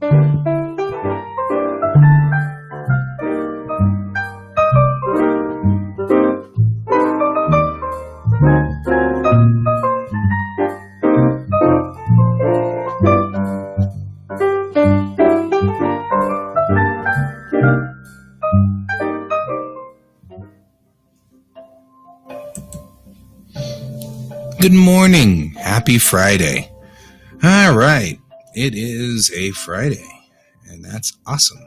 Good morning. Happy Friday. All right. It is a Friday, and that's awesome.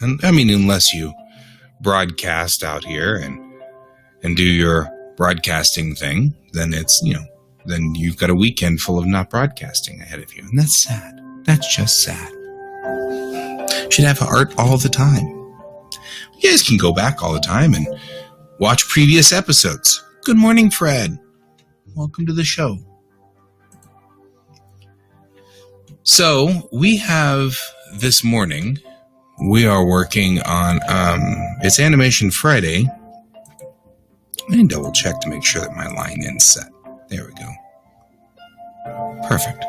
And I mean, unless you broadcast out here and do your broadcasting thing, then it's, then you've got a weekend full of not broadcasting ahead of you. And that's sad. That's just sad. Should have art all the time. You guys can go back all the time and watch previous episodes. Good morning, Fred. Welcome to the show. So we have this morning, we are working on, it's Animation Friday. Let me double check to make sure that my line in's set. There we go. Perfect.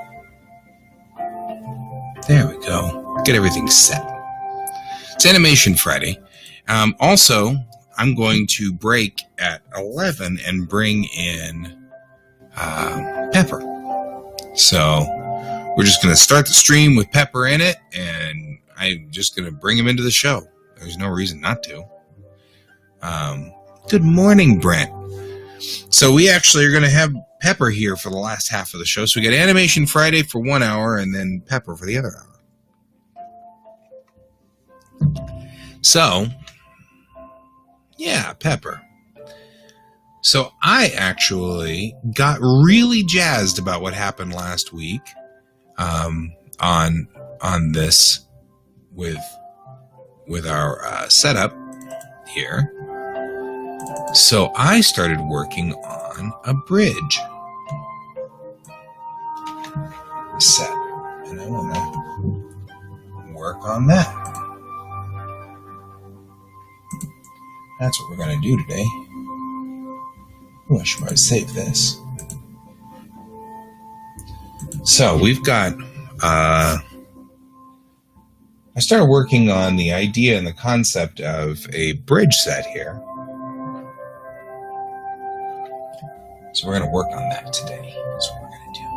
There we go. Get everything set. It's Animation Friday. Also, I'm going to break at 11 and bring in Pepper. So we're just going to start the stream with Pepper in it, and I'm just going to bring him into the show. There's no reason not to. Good morning, Brent. So we actually are going to have Pepper here for the last half of the show. So we got Animation Friday for 1 hour and then Pepper for the other hour. So, yeah, Pepper. So I actually got really jazzed about what happened last week on this with our setup here. So I started working on a bridge set, and I want to work on that. That's what we're going to do today. Oh, I should probably save this. So we've got, I started working on the idea and the concept of a bridge set here. So we're going to work on that today. That's what we're going to do.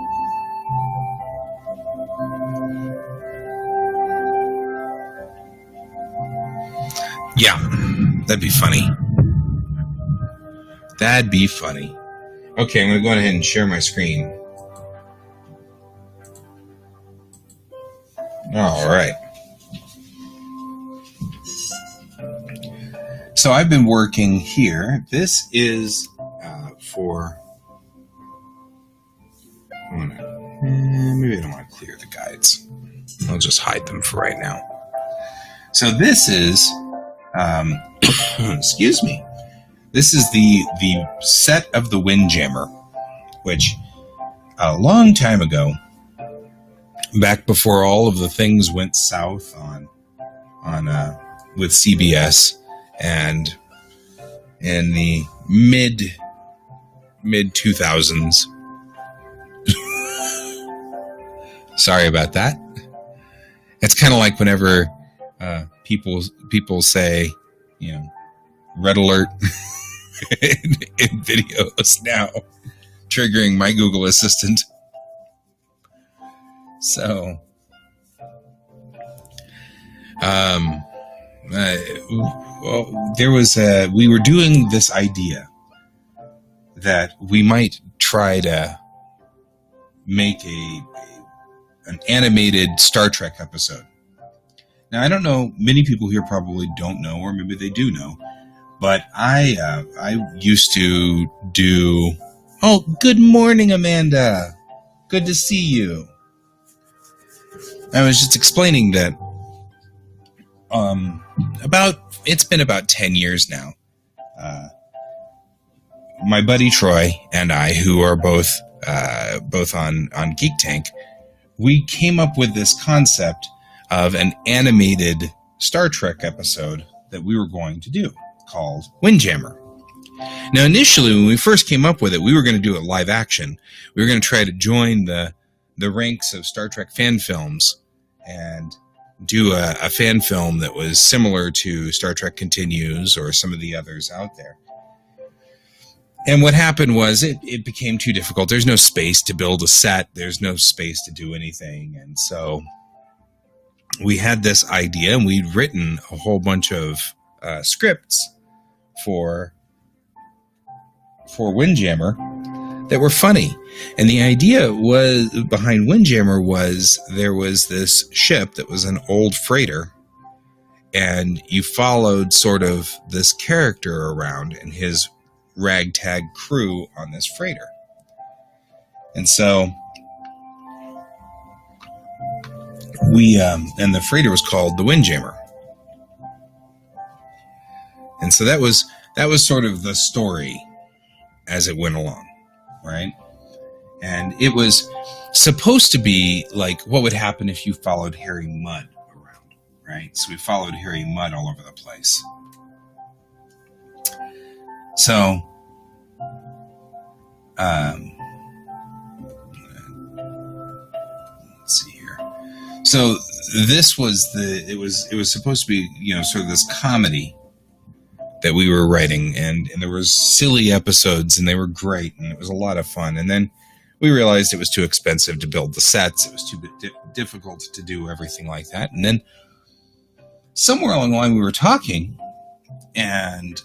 Yeah, that'd be funny. That'd be funny. Okay, I'm going to go ahead and share my screen. All right. So I've been working here. This is for... maybe I don't want to clear the guides. I'll just hide them for right now. So this is... excuse me. This is the set of the Windjammer, which a long time ago, back before all of the things went south on with CBS, and in the mid 2000s. Sorry about that. It's kind of like whenever people say, red alert. in videos now, triggering my Google Assistant. So, we were doing this idea that we might try to make an animated Star Trek episode. Now, I don't know, many people here probably don't know, or maybe they do know, but I used to do... Oh, good morning, Amanda. Good to see you. I was just explaining that it's been about 10 years now. My buddy Troy and I, who are both on Geek Tank, we came up with this concept of an animated Star Trek episode that we were going to do, called Windjammer. Now, initially, when we first came up with it, we were going to do it live action. We were going to try to join the ranks of Star Trek fan films and do a fan film that was similar to Star Trek Continues or some of the others out there. And what happened was it became too difficult. There's no space to build a set. There's no space to do anything. And so we had this idea, and we'd written a whole bunch of scripts for Windjammer that were funny. And the idea was behind Windjammer was there was this ship that was an old freighter, and you followed sort of this character around and his ragtag crew on this freighter. And so and the freighter was called the Windjammer. And so that was sort of the story as it went along, right? And it was supposed to be like what would happen if you followed Harry Mudd around, right? So we followed Harry Mudd all over the place. So, let's see here. So this was it was supposed to be, sort of this comedy that we were writing, and there was silly episodes, and they were great, and it was a lot of fun. And then we realized it was too expensive to build the sets. It was too difficult to do everything like that. And then somewhere along the line we were talking, and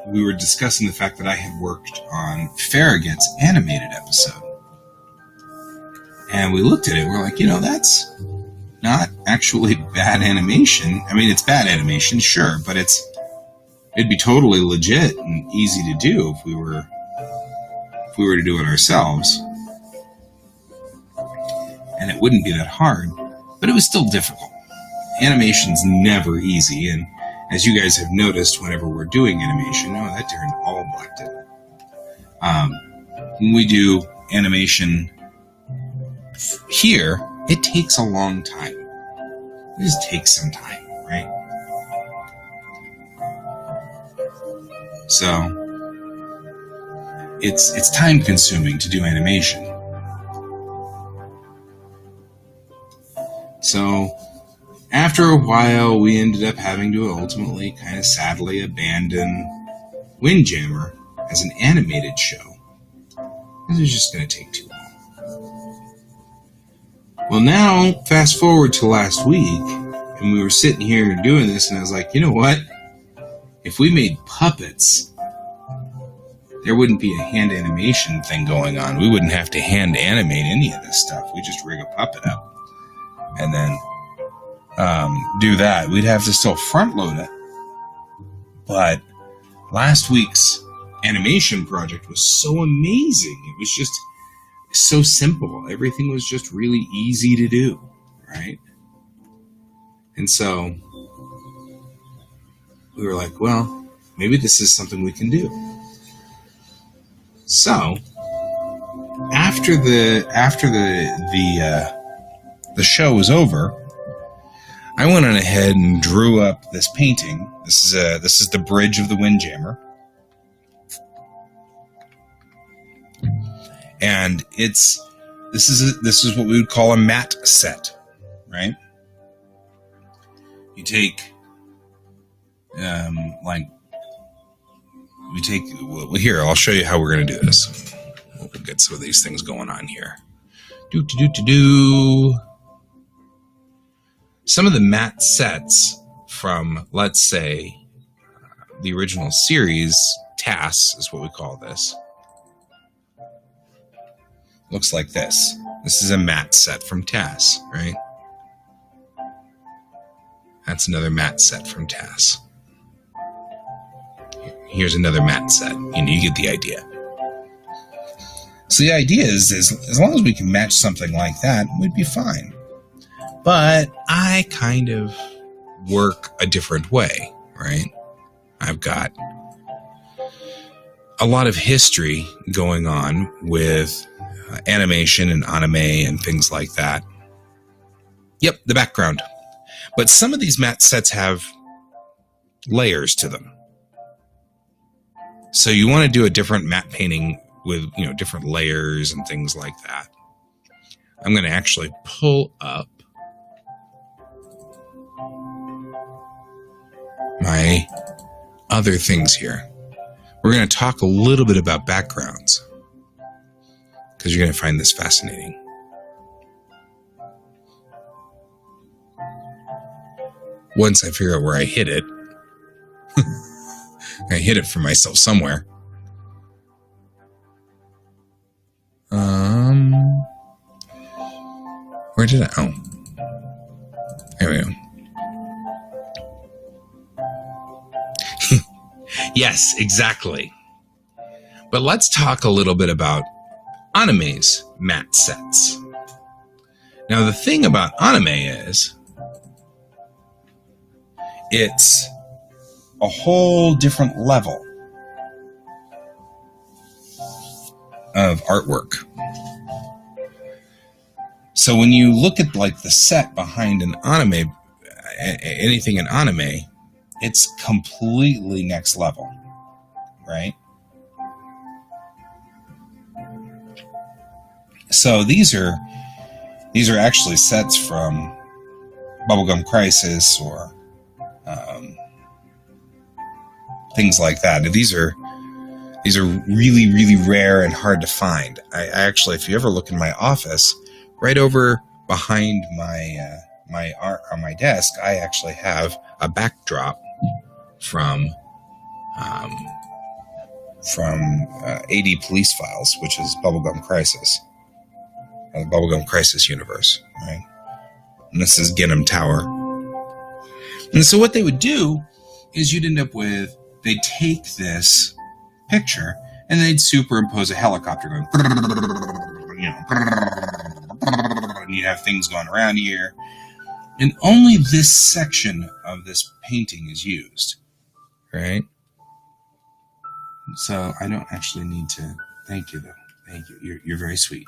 we were discussing the fact that I had worked on Farragut's animated episode. And we looked at it, and we're like, that's not actually bad animation. I mean, it's bad animation, sure, but it'd be totally legit and easy to do if we were to do it ourselves. And it wouldn't be that hard, but it was still difficult. Animation's never easy, and as you guys have noticed, whenever we're doing animation, that turned all black, didn't it? When we do animation here, it takes a long time. It just takes some time, right? So it's time consuming to do animation. So after a while, we ended up having to ultimately kind of sadly abandon Windjammer as an animated show, because it was just going to take too long. Well, now, fast forward to last week, and we were sitting here doing this, and I was like, you know what? If we made puppets, there wouldn't be a hand animation thing going on. We wouldn't have to hand animate any of this stuff. We just rig a puppet up and then do that. We'd have to still front load it. But last week's animation project was so amazing. It was just so simple. Everything was just really easy to do, right? And so we were like, well, maybe this is something we can do. So after the show was over, I went on ahead and drew up this painting. This is the bridge of the Windjammer. And this is what we would call a matte set, right? You take here, I'll show you how we're going to do this. We'll get some of these things going on here. Some of the matte sets from, let's say, the original series, TAS is what we call this. Looks like this. This is a matte set from TAS, right? That's another matte set from TAS. Here's another matte set. You get the idea. So the idea is as long as we can match something like that, we'd be fine. But I kind of work a different way, right? I've got a lot of history going on with animation and anime and things like that. Yep, the background. But some of these matte sets have layers to them. So you want to do a different matte painting with, different layers and things like that. I'm going to actually pull up my other things here. We're going to talk a little bit about backgrounds because you're going to find this fascinating. Once I figure out where I hid it, I hid it for myself somewhere. Where did I? Oh, there we go. Yes, exactly. But let's talk a little bit about Anime's matte sets. Now, the thing about Anime is it's a whole different level of artwork. So when you look at like the set behind an anime, anything in anime, it's completely next level, right? So these are actually sets from Bubblegum Crisis or things like that. These are really, really rare and hard to find. I actually, if you ever look in my office, right over behind my desk, I actually have a backdrop from AD Police Files, which is Bubblegum Crisis, the Bubblegum Crisis universe, right? And this is Gennam Tower. And so what they would do is you'd end up with, they'd take this picture and they'd superimpose a helicopter going, you know, and you'd have things going around here. And only this section of this painting is used, right? So I don't actually need to, thank you though. Thank you. You're very sweet.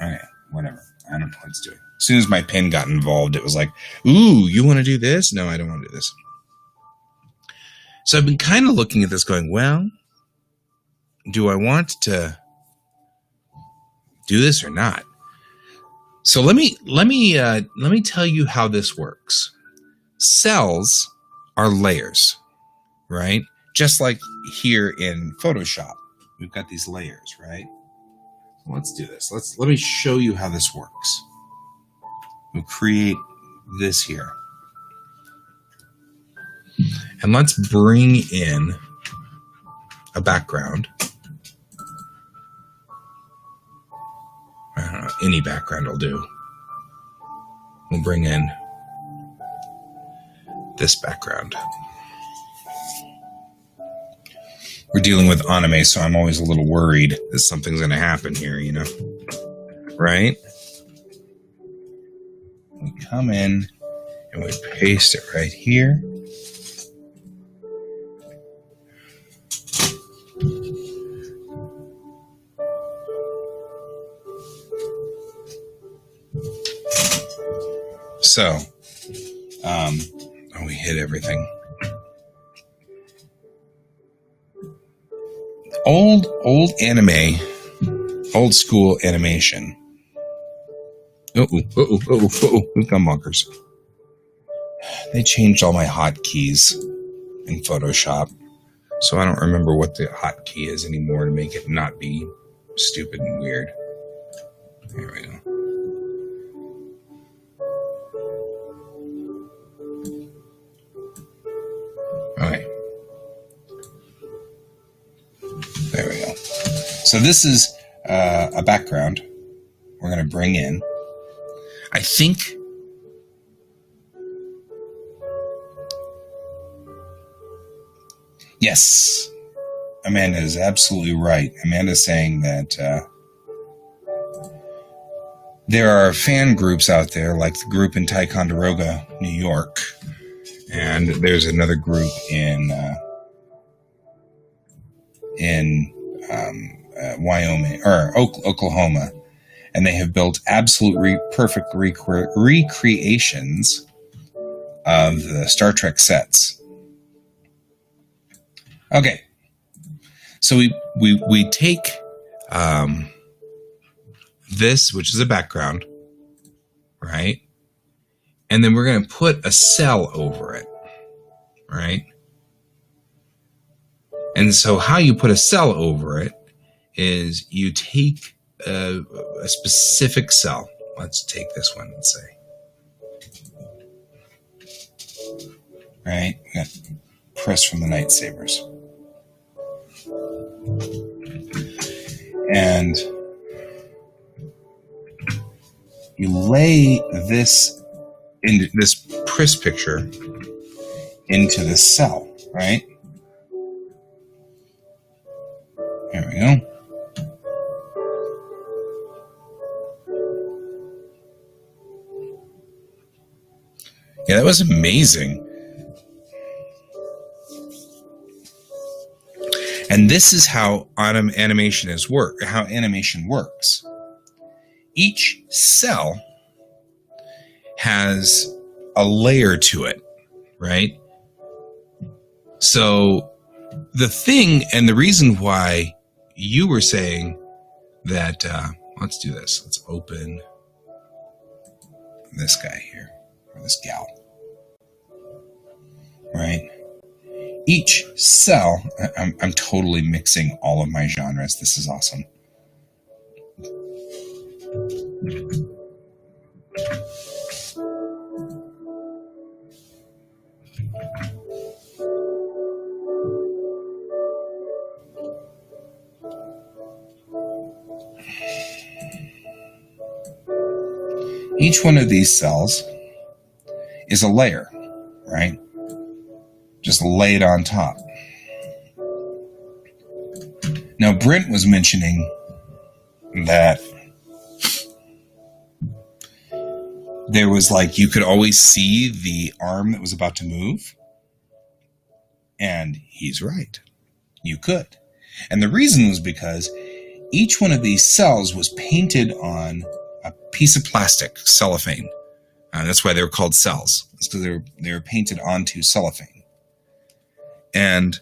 Okay, whatever. I don't know what it's doing. As soon as my pen got involved, it was like, ooh, you want to do this? No, I don't want to do this. So I've been kind of looking at this going, well, do I want to do this or not? So let me tell you how this works. Cells are layers, right? Just like here in Photoshop, we've got these layers, right? Let's do this. Let me show you how this works. We'll create this here. And let's bring in a background. I don't know, any background will do. We'll bring in this background. We're dealing with anime, so I'm always a little worried that something's going to happen here, you know? Right? We come in and we paste it right here. So, we hit everything. Old anime, old school animation. We've got mockers. They changed all my hotkeys in Photoshop, so I don't remember what the hotkey is anymore to make it not be stupid and weird. There we go. Okay. There we go. So this is a background we're going to bring in. I think yes, Amanda is absolutely right. Amanda's saying that there are fan groups out there, like the group in Ticonderoga, New York, and there's another group in Wyoming or Oklahoma, and they have built absolute perfect recreations of the Star Trek sets. Okay, so we take this, which is a background, right? And then we're going to put a cell over it, right? And so how you put a cell over it is you take a specific cell. Let's take this one, let's say. Right? We got Chris from the Night Sabers. And you lay this into this Pris picture into this cell, right? Here we go. Yeah, that was amazing. And this is how animation works. Each cell has a layer to it, right? So the thing and the reason why you were saying that, let's do this. Let's open this guy here, or this gal, right? Each cell, I'm totally mixing all of my genres. This is awesome. Each one of these cells is a layer, right? Just laid on top. Now, Brent was mentioning that there was like, you could always see the arm that was about to move. And he's right. You could. And the reason was because each one of these cells was painted on a piece of plastic, cellophane. That's why they were called cells. It's because they were painted onto cellophane. And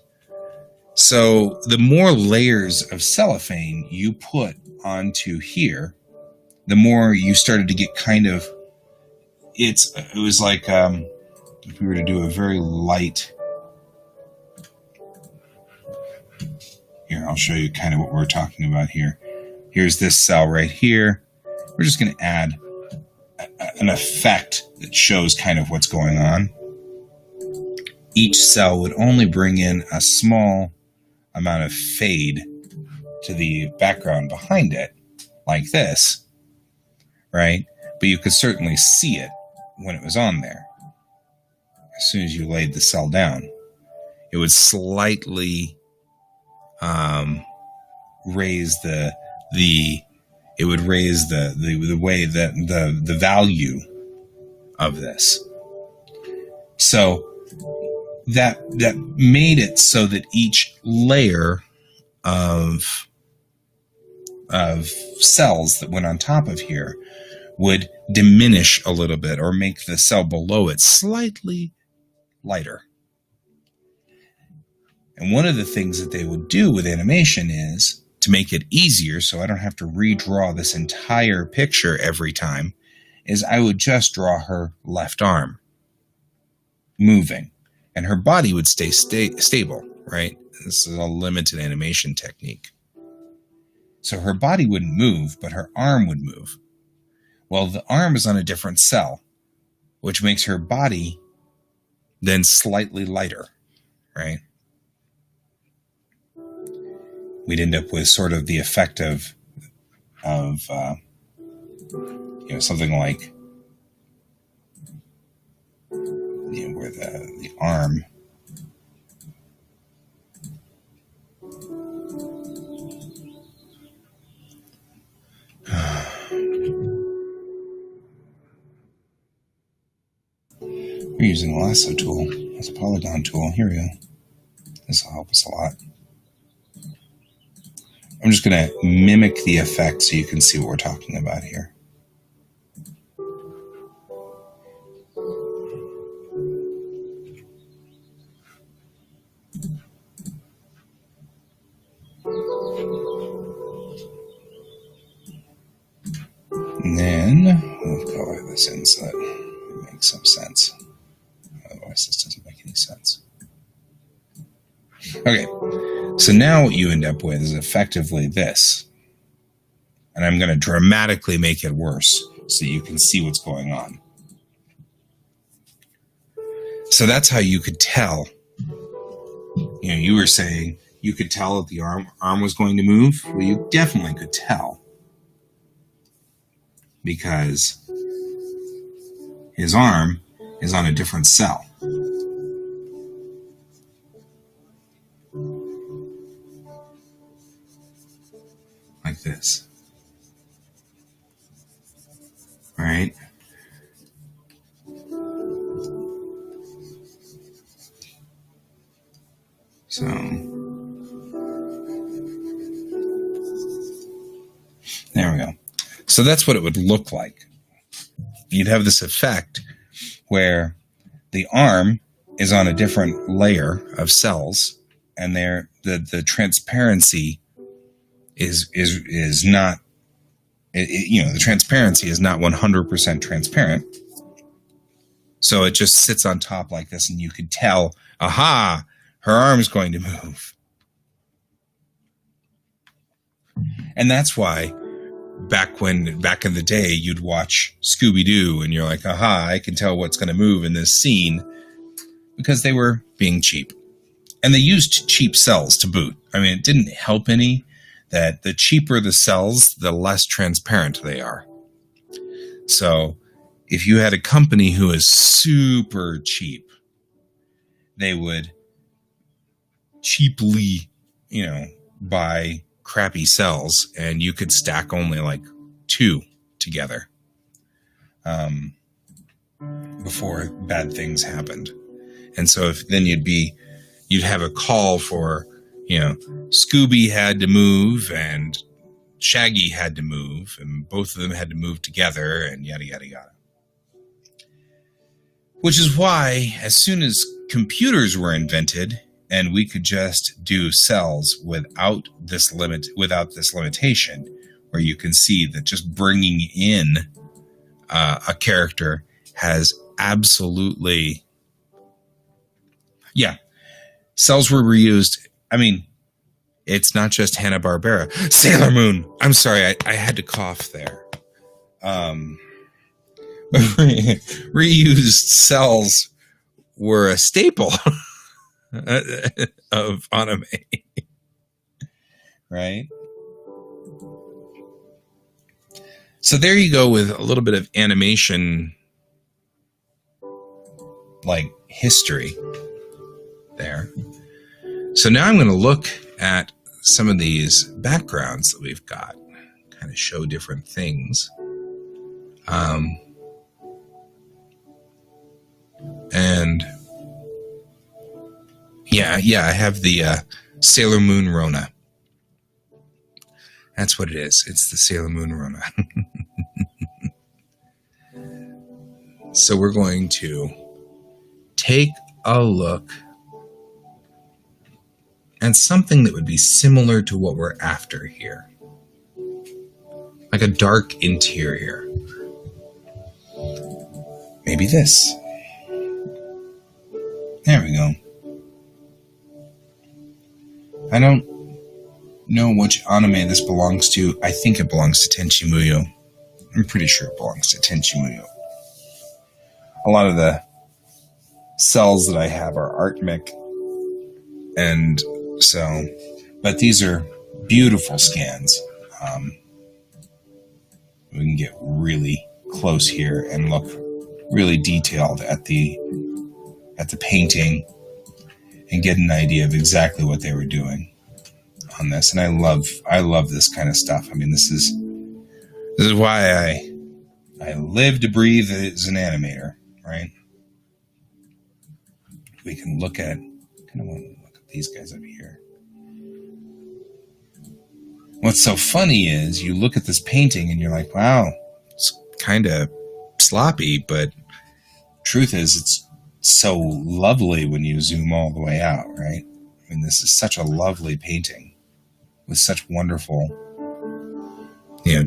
so the more layers of cellophane you put onto here, the more you started to get kind of, it was like, if we were to do a very light, here, I'll show you kind of what we're talking about here. Here's this cell right here. We're just going to add an effect that shows kind of what's going on. Each cell would only bring in a small amount of fade to the background behind it, like this, right? But you could certainly see it when it was on there. As soon as you laid the cell down, it would slightly raise the way that the value of this. So that made it so that each layer of cells that went on top of here would diminish a little bit or make the cell below it slightly lighter. And one of the things that they would do with animation is, to make it easier so I don't have to redraw this entire picture every time, is I would just draw her left arm moving. And her body would stay stable, right? This is a limited animation technique. So her body wouldn't move, but her arm would move. Well, the arm is on a different cell, which makes her body then slightly lighter, right? We'd end up with sort of the effect of something like, where the arm we're using a lasso tool. It's a polygon tool. Here we go. This will help us a lot. I'm just going to mimic the effect so you can see what we're talking about here. We'll color this in so that it makes some sense. Otherwise, this doesn't make any sense. Okay, so now what you end up with is effectively this. And I'm going to dramatically make it worse so you can see what's going on. So that's how you could tell. You were saying you could tell that the arm was going to move. Well, you definitely could tell. Because his arm is on a different cell. Like this. All right? So, there we go. So that's what it would look like. You'd have this effect where the arm is on a different layer of cells, and the transparency is not, the transparency is not 100% transparent. So it just sits on top like this, and you could tell, aha, her arm's going to move. And that's why back in the day, you'd watch Scooby-Doo and you're like, aha, I can tell what's going to move in this scene, because they were being cheap. And they used cheap cells to boot. I mean, it didn't help any that the cheaper the cells, the less transparent they are. So if you had a company who is super cheap, they would cheaply, buy crappy cells, and you could stack only like 2 together before bad things happened. And so you'd have a call for, Scooby had to move and Shaggy had to move, and both of them had to move together, and yada, yada, yada. Which is why, as soon as computers were invented, and we could just do cells without this limitation, where you can see that just bringing in a character has absolutely, cells were reused. I mean, it's not just Hanna-Barbera. Sailor Moon. I'm sorry, I had to cough there. Reused cells were a staple of anime, right? So there you go with a little bit of animation, like history there. So now I'm going to look at some of these backgrounds that we've got, kind of show different things. And I have the Sailor Moon Rona. That's what it is. It's the Sailor Moon Rona. So we're going to take a look at something that would be similar to what we're after here. Like a dark interior. Maybe this. There we go. I don't know which anime this belongs to. I think it belongs to Tenchi Muyo. I'm pretty sure it belongs to Tenchi Muyo. A lot of the cells that I have are Artmic. And so, but these are beautiful scans. We can get really close here and look really detailed at the painting and get an idea of exactly what they were doing on this. And I love this kind of stuff. I mean, this is why I live to breathe as an animator, right? We can look at, kind of want to look at these guys over here. What's so funny is you look at this painting and you're like, wow, it's kind of sloppy, but truth is it's so lovely when you zoom all the way out, right? I mean, this is such a lovely painting with such wonderful,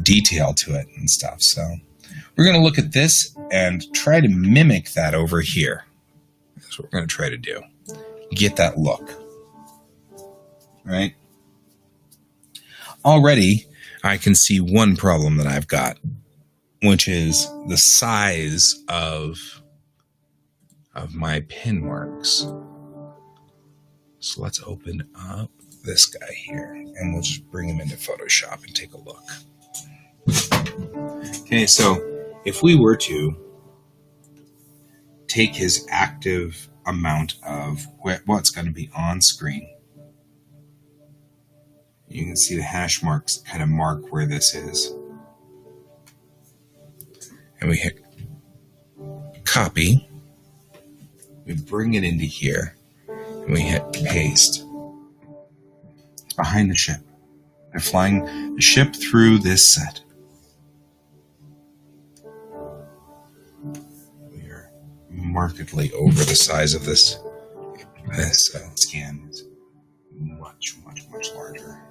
detail to it and stuff. So we're going to look at this and try to mimic that over here. That's what we're going to try to do. Get that look. Right? Already, I can see one problem that I've got, which is the size of my pin marks. So let's open up this guy here, and we'll just bring him into Photoshop and take a look. Okay, so if we were to take his active amount of what's going to be on screen, you can see the hash marks kind of mark where this is. And we hit copy. We bring it into here. And we hit paste. It's behind the ship. They're flying the ship through this set. We are markedly over the size of this. This scan is much, much, much larger.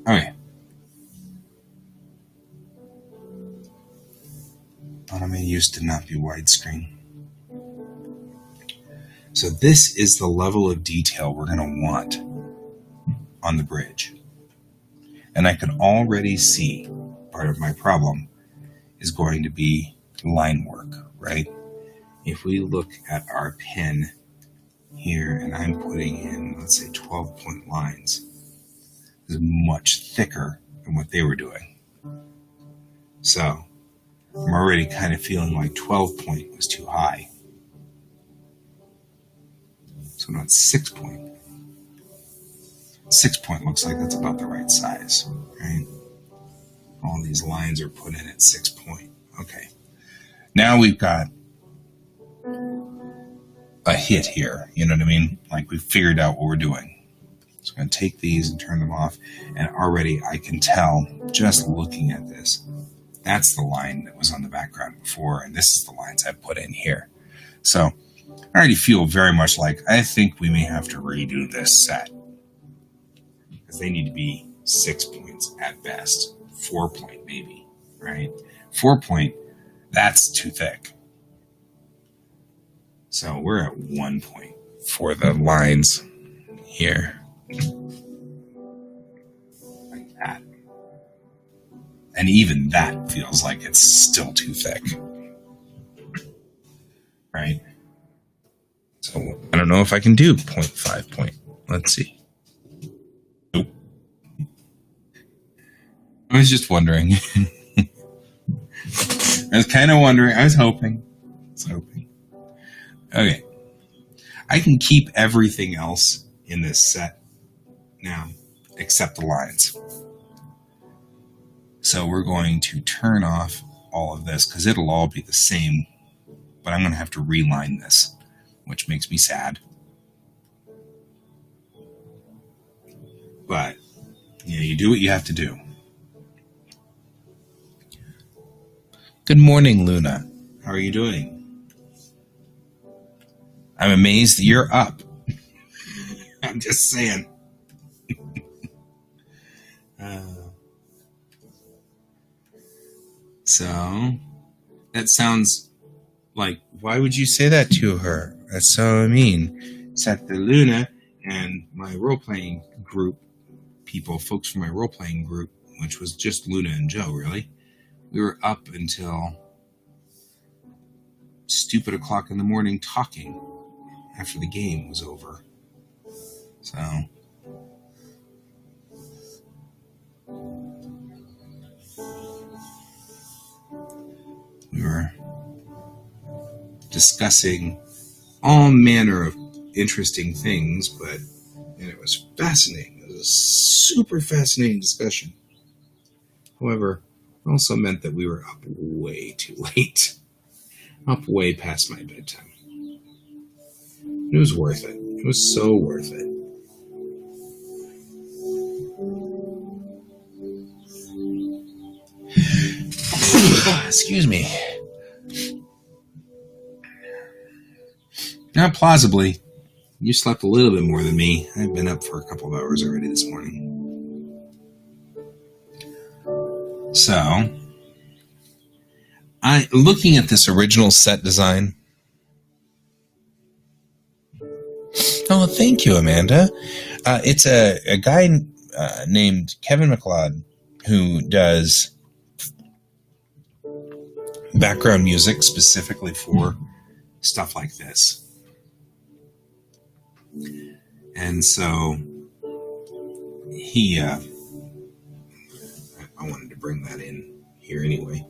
Okay. Anime used to not be widescreen. So this is the level of detail we're going to want on the bridge. And I can already see part of my problem is going to be line work, right? If we look at our pin here, and I'm putting in, let's say, 12-point lines, is much thicker than what they were doing. So I'm already kind of feeling like 12-point was too high. So not 6-point. 6-point looks like that's about the right size, right? All these lines are put in at 6-point. Okay. Now we've got a hit here, you know what I mean? Like we figured out what we're doing. So I'm going to take these and turn them off. And already I can tell, just looking at this, that's the line that was on the background before, and this is the lines I put in here. So I already feel very much like I think we may have to redo this set. Because they need to be 6 points at best. 4-point maybe, right? 4-point, that's too thick. So we're at 1 point for the lines here. Like that. And even that feels like it's still too thick. Right? So I don't know if I can do 0.5 point. Let's see. Nope. I was just wondering. I was kind of wondering. I was hoping. Okay. I can keep everything else in this set now, except the lines. So we're going to turn off all of this because it'll all be the same, but I'm going to have to reline this, which makes me sad. But, yeah, you do what you have to do. Good morning, Luna. How are you doing? I'm amazed that you're up. I'm just saying. So, that sounds like, why would you say that to her? That's so mean. Except that Luna and my role-playing group, folks from my role-playing group, which was just Luna and Joe, really, we were up until stupid o'clock in the morning talking after the game was over. So we were discussing all manner of interesting things, and it was fascinating. It was a super fascinating discussion. However, it also meant that we were up way too late. Up way past my bedtime. It was worth it. It was so worth it. Excuse me. Now, plausibly, you slept a little bit more than me. I've been up for a couple of hours already this morning. So, looking at this original set design. Oh, thank you, Amanda. It's a guy named Kevin MacLeod who does background music specifically for stuff like this. And so he, I wanted to bring that in here anyway.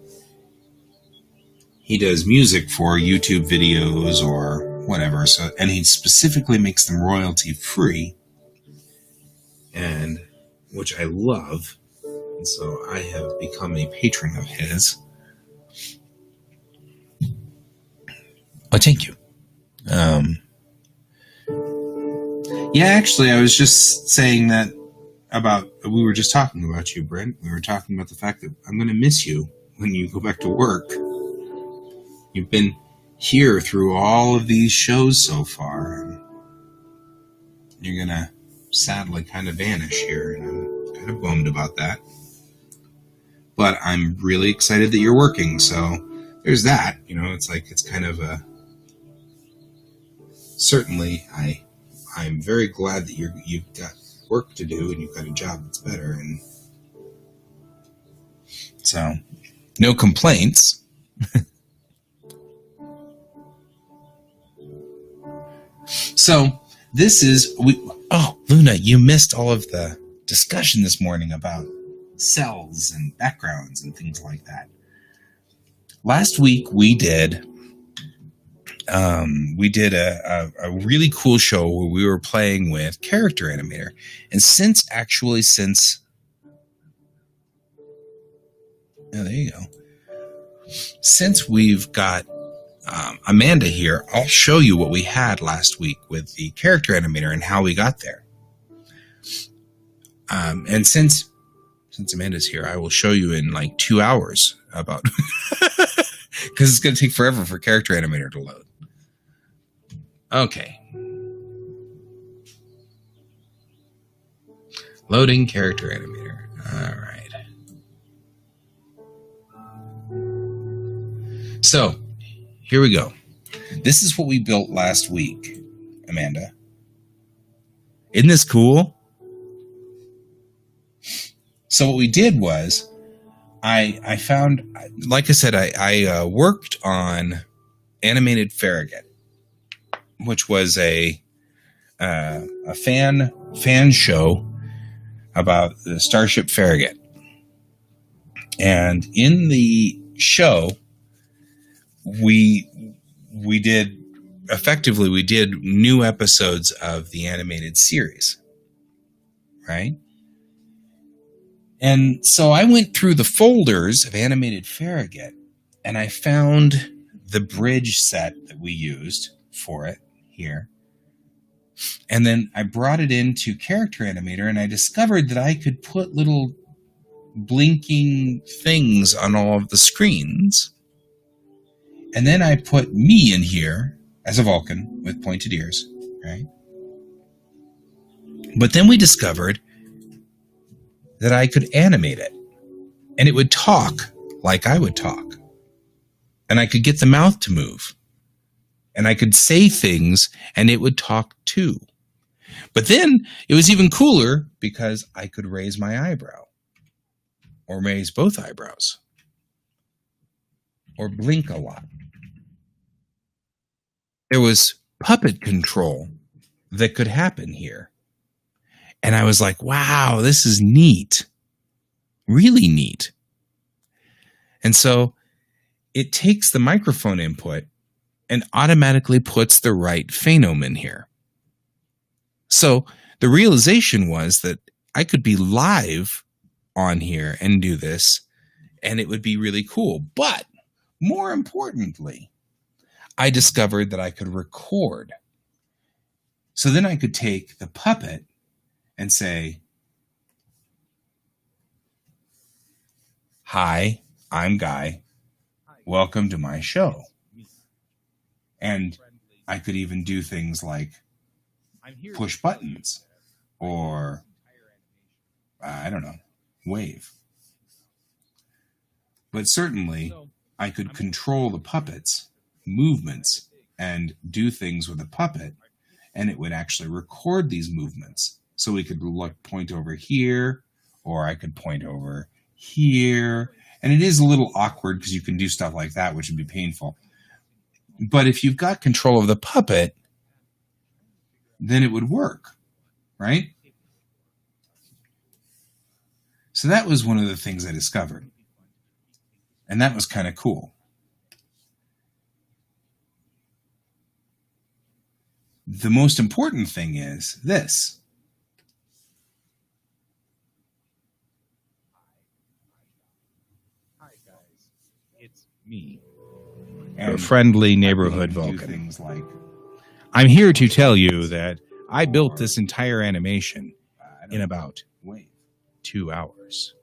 He does music for YouTube videos or whatever, so, and he specifically makes them royalty free, and which I love. And so I have become a patron of his. Oh, thank you. Yeah, actually, I was just saying that we were just talking about you, Brent. We were talking about the fact that I'm going to miss you when you go back to work. You've been here through all of these shows so far, and you're going to sadly kind of vanish here, and I'm kind of bummed about that. But I'm really excited that you're working, so there's that. You know, it's like, it's kind of a... Certainly, I'm very glad that you've got work to do and you've got a job that's better, and so no complaints. So this is Luna, you missed all of the discussion this morning about cells and backgrounds and things like that. Last week we did a really cool show where we were playing with Character Animator. And since there you go. Since we've got Amanda here, I'll show you what we had last week with the Character Animator and how we got there. And since Amanda's here, I will show you in like 2 hours about, because it's going to take forever for Character Animator to load. Okay. Loading Character Animator. All right. So, here we go. This is what we built last week, Amanda. Isn't this cool? So what we did was, I found, like I said, I worked on Animated Farragut, which was a fan show about the Starship Farragut. And in the show, we did new episodes of the animated series, right? And so I went through the folders of Animated Farragut, and I found the bridge set that we used for it here. And then I brought it into Character Animator, and I discovered that I could put little blinking things on all of the screens. And then I put me in here as a Vulcan with pointed ears, right? But then we discovered that I could animate it, and it would talk like I would talk. And I could get the mouth to move. And I could say things, and it would talk too. But then it was even cooler because I could raise my eyebrow, or raise both eyebrows, or blink a lot. There was puppet control that could happen here. And I was like, wow, this is neat. Really neat. And so it takes the microphone input and automatically puts the right phenome in here. So the realization was that I could be live on here and do this, and it would be really cool. But more importantly, I discovered that I could record. So then I could take the puppet and say, hi, I'm Guy, welcome to my show. And I could even do things like push buttons or, I don't know, wave. But certainly, I could control the puppet's movements and do things with the puppet, and it would actually record these movements. So we could point over here, or I could point over here. And it is a little awkward because you can do stuff like that, which would be painful. But if you've got control of the puppet, then it would work, right? So that was one of the things I discovered. And that was kind of cool. The most important thing is this. Hi guys, it's me, And friendly neighborhood do Vulcan. things like, I'm here to tell you that I built this entire animation in about wave. 2 hours.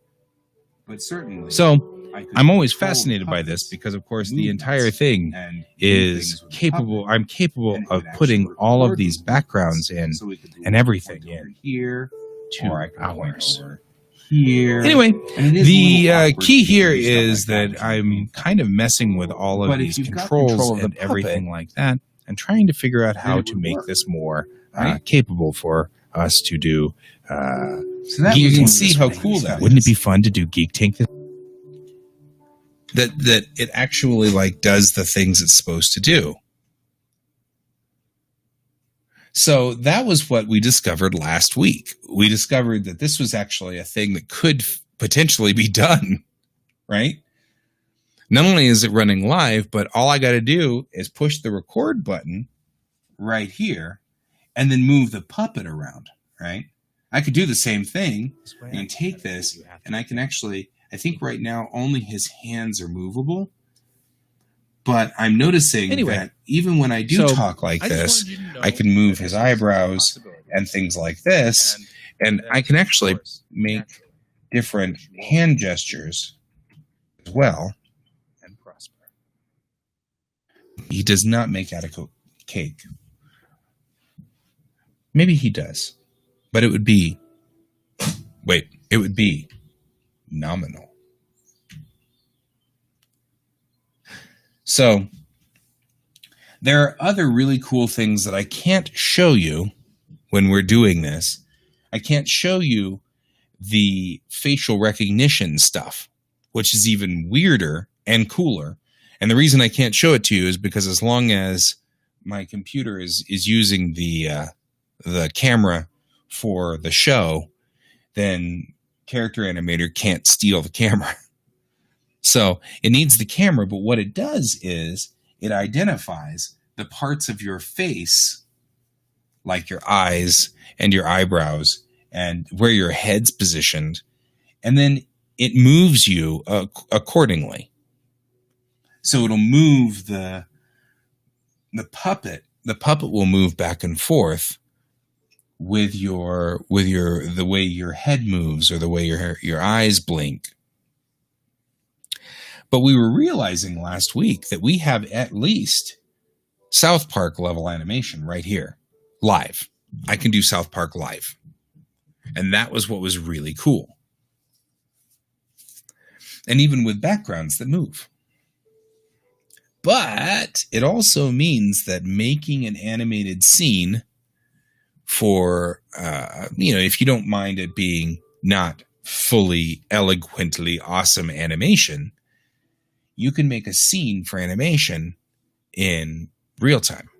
But certainly, So I could I'm always control the fascinated by this puppets, because, of course, the movements, entire thing and do is things with the capable. puppet, I'm capable and it of would putting actually all of record these these backgrounds in movements. So we could and everything point over in here, 2 or I could point hours. over here. Anyway, And it is a the little awkward key to do here stuff is like that which would be I'm painful. kind of messing with all of But if these you've got controls control of the and everything puppet, like that, and trying to figure out then how it to would make work, this more right? capable for us to do. So that You was can one of see the how things cool that Wouldn't it is. be fun to do Geek Tank? That it actually like does the things it's supposed to do. So that was what we discovered last week. We discovered that this was actually a thing that could potentially be done, right? Not only is it running live, but all I got to do is push the record button right here and then move the puppet around, right? I could do the same thing and take this, and I can actually, I think right now only his hands are movable. But I'm noticing Anyway, that even when I do so talk like I just this, wanted you to know I can move that his this is a eyebrows possibility. and things like this, and that, I can actually of course, make naturally, different wish you all hand the best gestures as well. and prosper. He does not make out of cake. Maybe he does, but it would be nominal. So there are other really cool things that I can't show you when we're doing this. I can't show you the facial recognition stuff, which is even weirder and cooler. And the reason I can't show it to you is because as long as my computer is using the camera for the show, then Character Animator can't steal the camera. So it needs the camera, but what it does is it identifies the parts of your face, like your eyes and your eyebrows and where your head's positioned, and then it moves you accordingly. So it'll move the puppet. The puppet will move back and forth with the way your head moves or the way your eyes blink. But we were realizing last week that we have at least South Park level animation right here, live. I can do South Park live. And that was what was really cool. And even with backgrounds that move. But it also means that making an animated scene for, if you don't mind it being not fully eloquently awesome animation, you can make a scene for animation in real time,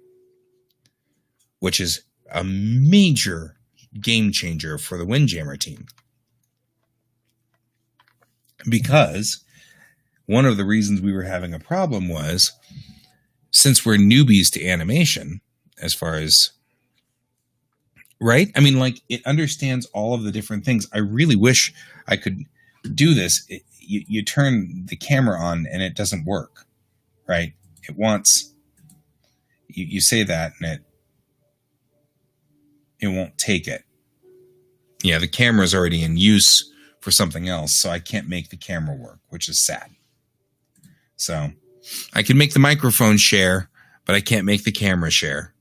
which is a major game changer for the Windjammer team. Because one of the reasons we were having a problem was, since we're newbies to animation, as far as, right? I mean, like, it understands all of the different things. I really wish I could do this. You turn the camera on and it doesn't work, right? It wants, you say that and it won't take it. Yeah, the camera's already in use for something else, so I can't make the camera work, which is sad. So I can make the microphone share, but I can't make the camera share.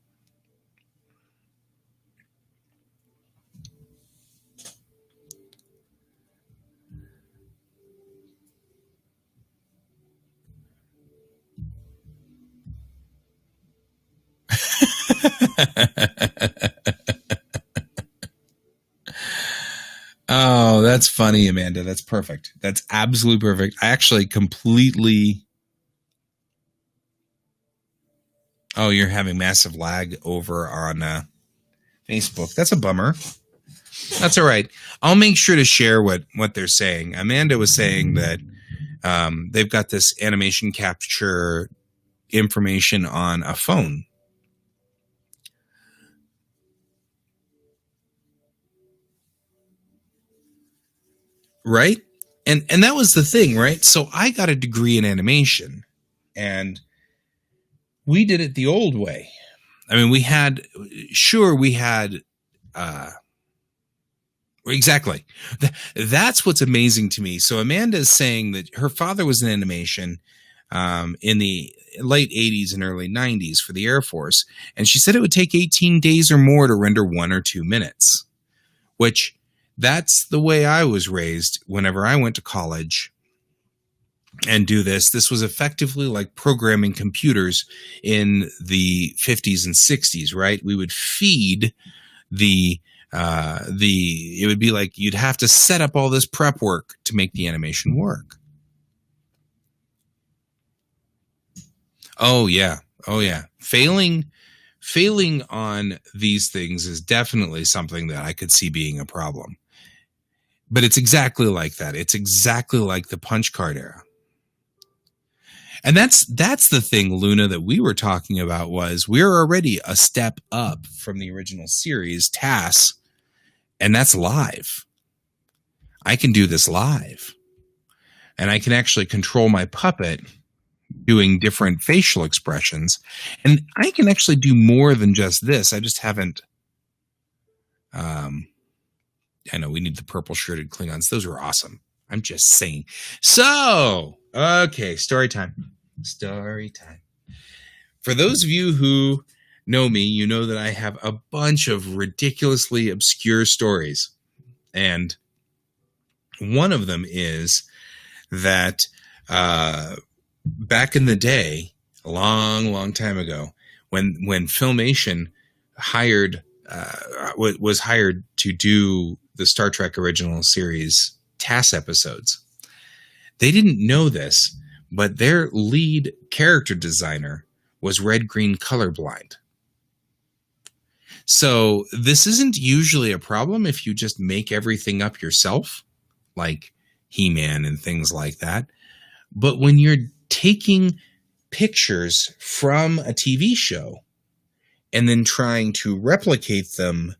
Oh, that's funny, Amanda. That's perfect. That's absolutely perfect. I actually completely... Oh, you're having massive lag over on Facebook. That's a bummer. That's all right. I'll make sure to share what they're saying. Amanda was saying that they've got this animation capture information on a phone. Right? And that was the thing, right? So I got a degree in animation, and we did it the old way. I mean, we had exactly. That's what's amazing to me. So Amanda is saying that her father was in animation in the late 80s and early 90s for the Air Force. And she said it would take 18 days or more to render 1 or 2 minutes, which that's the way I was raised whenever I went to college and do this. This was effectively like programming computers in the 50s and 60s, right? We would feed it would be like you'd have to set up all this prep work to make the animation work. Oh yeah. Failing on these things is definitely something that I could see being a problem. But it's exactly like that. It's exactly like the punch card era. And that's the thing, Luna, that we were talking about was we're already a step up from the original series, TAS, and that's live. I can do this live. And I can actually control my puppet doing different facial expressions. And I can actually do more than just this. I just haven't... I know we need the purple shirted Klingons. Those were awesome. I'm just saying. So, okay, story time. Story time. For those of you who know me, you know that I have a bunch of ridiculously obscure stories. And one of them is that back in the day, a long time ago, when Filmation was hired to do the Star Trek original series TAS episodes, they didn't know this, but their lead character designer was red-green colorblind. So this isn't usually a problem if you just make everything up yourself, like He-Man and things like that. But when you're taking pictures from a TV show and then trying to replicate them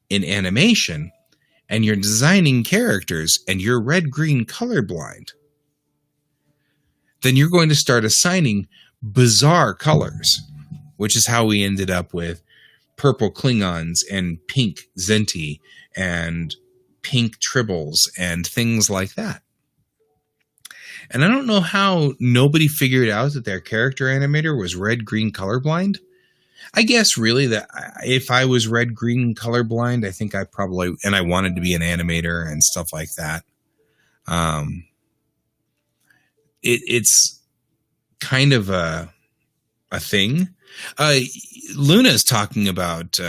in animation, and you're designing characters and you're red-green colorblind, then you're going to start assigning bizarre colors, which is how we ended up with purple Klingons and pink Zenti and pink Tribbles and things like that. And I don't know how nobody figured out that their character animator was red-green colorblind. I guess really that if I was red-green colorblind, I think I probably, and I wanted to be an animator and stuff like that. It's kind of a thing. Luna's talking about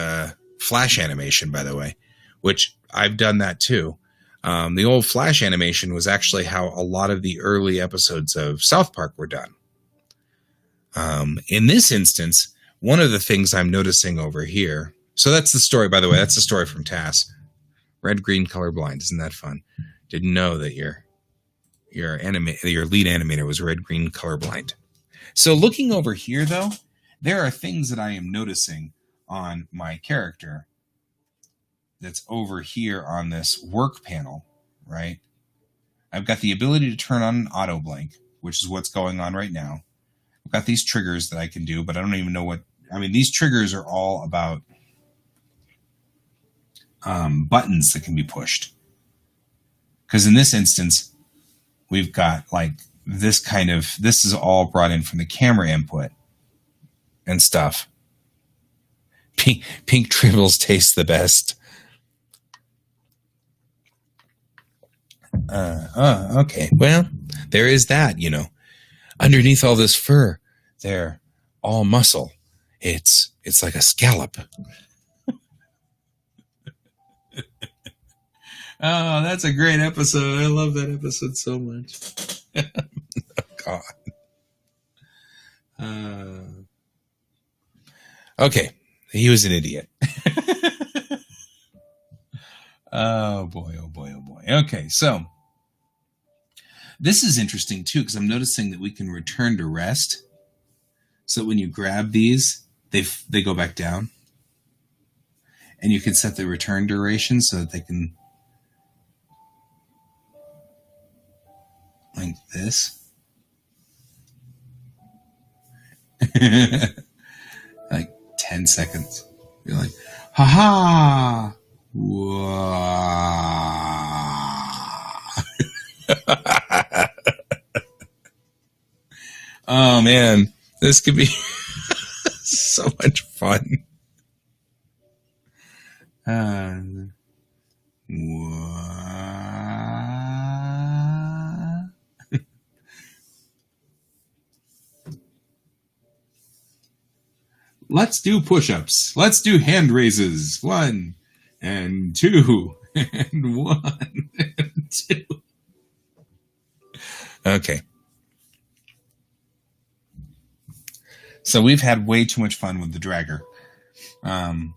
Flash animation, by the way, which I've done that too. The old Flash animation was actually how a lot of the early episodes of South Park were done. In this instance, one of the things I'm noticing over here, so that's the story, by the way, that's the story from TAS. Red-green colorblind, isn't that fun? Didn't know that your lead animator was red-green colorblind. So looking over here, though, there are things that I am noticing on my character that's over here on this work panel, right? I've got the ability to turn on an auto blank, which is what's going on right now. I've got these triggers that I can do, but I don't even know what... I mean, these triggers are all about buttons that can be pushed. Because in this instance, we've got, like, this is all brought in from the camera input and stuff. Pink Tribbles taste the best. Okay. Well, there is that, underneath all this fur, they're all muscle. It's like a scallop. Oh, that's a great episode. I love that episode so much. Oh, God. Okay. He was an idiot. Oh, boy, oh, boy, oh, boy. Okay, so this is interesting, too, because I'm noticing that we can return to rest. So when you grab these, they go back down. And you can set the return duration so that they can, like this. Like 10 seconds. You're like, ha-ha! Oh, man. This could be so much fun. Let's do push-ups. Let's do hand raises. 1 and 2 and 1 and 2. Okay. So we've had way too much fun with the dragger. Turn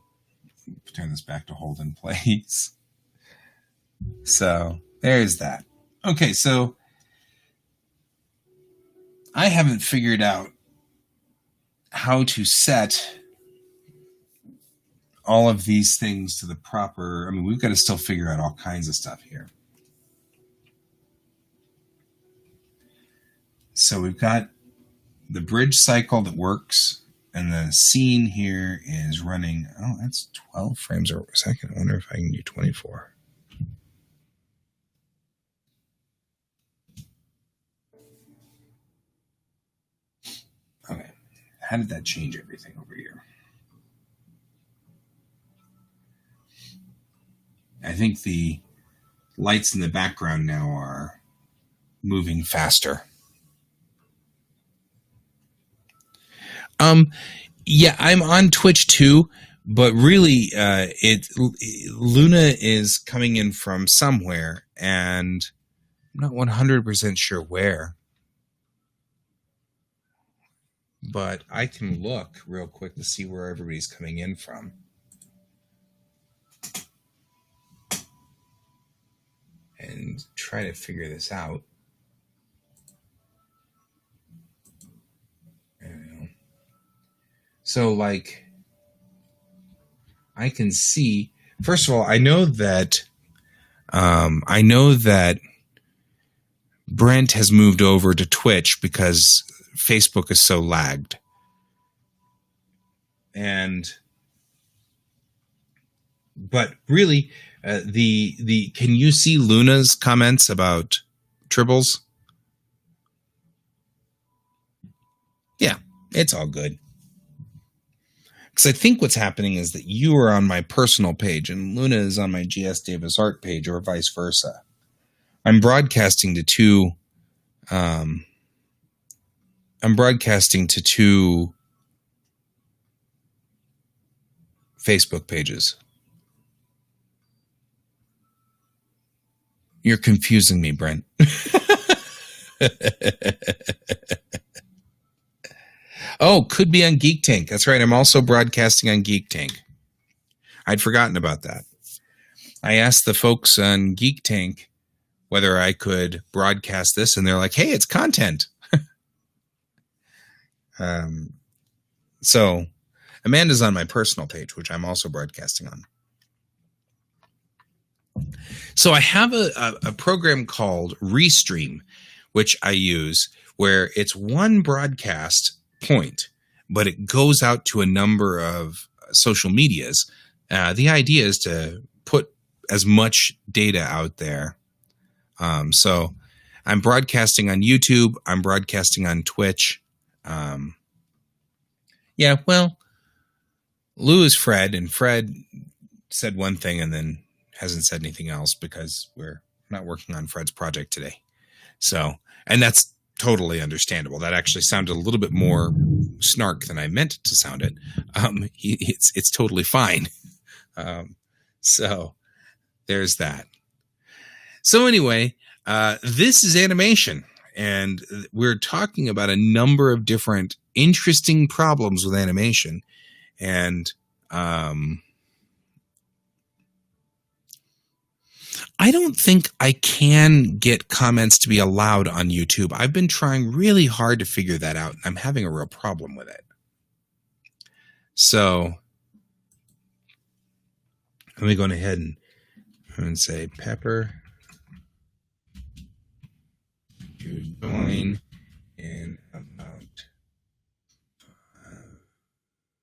this back to hold in place. So there's that. Okay, so I haven't figured out how to set all of these things to the proper. We've got to still figure out all kinds of stuff here. So we've got the bridge cycle that works, and the scene here is running. Oh, that's 12 frames a second. I wonder if I can do 24. Okay. How did that change everything over here? I think the lights in the background now are moving faster. Yeah, I'm on Twitch too, but really, Luna is coming in from somewhere, and I'm not 100% sure where. But I can look real quick to see where everybody's coming in from. And try to figure this out. So, I can see. First of all, I know that Brent has moved over to Twitch because Facebook is so lagged. But really, can you see Luna's comments about Tribbles? Yeah, it's all good. Because I think what's happening is that you are on my personal page and Luna is on my GS Davis Art page, or vice versa. I'm broadcasting to two Facebook pages. You're confusing me, Brent. Oh, could be on Geek Tank. That's right. I'm also broadcasting on Geek Tank. I'd forgotten about that. I asked the folks on Geek Tank whether I could broadcast this, and they're like, hey, it's content. So Amanda's on my personal page, which I'm also broadcasting on. So I have a program called Restream, which I use, where it's one broadcast point, but it goes out to a number of social medias. The idea is to put as much data out there. So I'm broadcasting on YouTube. I'm broadcasting on Twitch. Yeah, well, Lou is Fred, and Fred said one thing and then hasn't said anything else because we're not working on Fred's project today. So, and that's totally understandable. That actually sounded a little bit more snark than I meant it to sound it. It's totally fine. So there's that. So anyway, this is animation, and we're talking about a number of different interesting problems with animation. And I don't think I can get comments to be allowed on YouTube. I've been trying really hard to figure that out. I'm having a real problem with it. So let me go ahead and say, Pepper, you join in about